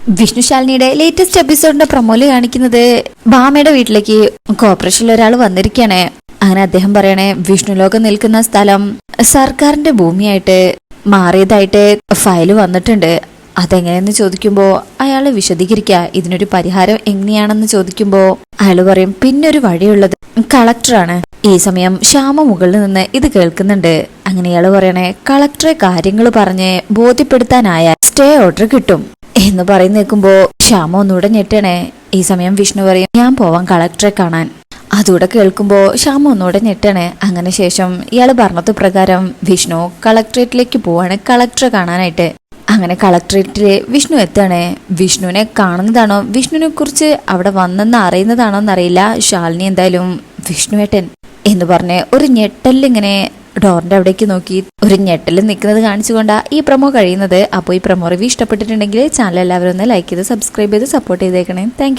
വിഷ്ണുശാലിനിയുടെ latest എപ്പിസോഡിന്റെ പ്രൊമോയില് കാണിക്കുന്നത് ഭാമയുടെ വീട്ടിലേക്ക് കോർപ്പറേഷനിൽ ഒരാൾ വന്നിരിക്കുകയാണ്. അങ്ങനെ അദ്ദേഹം പറയണേ, വിഷ്ണുലോകം നിൽക്കുന്ന സ്ഥലം സർക്കാരിന്റെ ഭൂമിയായിട്ട് മാറിയതായിട്ട് ഫയല് വന്നിട്ടുണ്ട്. അതെങ്ങനെയെന്ന് ചോദിക്കുമ്പോ അയാള് വിശദീകരിക്കുക. ഇതിനൊരു പരിഹാരം എങ്ങനെയാണെന്ന് ചോദിക്കുമ്പോ അയാള് പറയും, പിന്നൊരു വഴിയുള്ളത് കളക്ടറാണ്. ഈ സമയം ശ്യാമ മുകളിൽ നിന്ന് ഇത് കേൾക്കുന്നുണ്ട്. അങ്ങനെ ഇയാള് പറയണേ, കളക്ടറെ കാര്യങ്ങൾ പറഞ്ഞ് ബോധ്യപ്പെടുത്താനായ സ്റ്റേ ഓർഡർ കിട്ടും എന്ന് പറയുന്നേക്കുമ്പോ ശ്യാമ ഒന്നുകൂടെ ഞെട്ടണേ. ഈ സമയം വിഷ്ണു പറയും, ഞാൻ പോവാം കളക്ടറെ കാണാൻ. അതുകൂടെ കേൾക്കുമ്പോ ശ്യാമ ഒന്നുകൂടെ ഞെട്ടണേ. അങ്ങനെ ശേഷം ഇയാള് പറഞ്ഞത് പ്രകാരം വിഷ്ണു കളക്ടറേറ്റിലേക്ക് പോവാണ് കളക്ടറെ കാണാനായിട്ട്. അങ്ങനെ കളക്ടറേറ്റില് വിഷ്ണു എത്താണ്. വിഷ്ണുവിനെ കാണുന്നതാണോ, വിഷ്ണുവിനെ കുറിച്ച് അവിടെ വന്നെന്ന് അറിയുന്നതാണോ എന്നറിയില്ല. ശാലിനി എന്തായാലും വിഷ്ണുവേട്ടൻ എന്ന് പറഞ്ഞ് ഒരു ഞെട്ടലിങ്ങനെ ഡോറിന്റെ അവിടേക്ക് നോക്കി ഒരു ഞെട്ടൽ നിൽക്കുന്നത് കാണിച്ചുകൊണ്ടാ ഈ പ്രൊമോ കഴിയുന്നത്. അപ്പോൾ ഈ പ്രൊമോ റിവ്യൂ ഇഷ്ടപ്പെട്ടിട്ടുണ്ടെങ്കിൽ ചാനൽ എല്ലാവരും ഒന്ന് ലൈക്ക് ചെയ്ത് സബ്സ്ക്രൈബ് ചെയ്ത് സപ്പോർട്ട് ചെയ്തേക്കണേ. താങ്ക്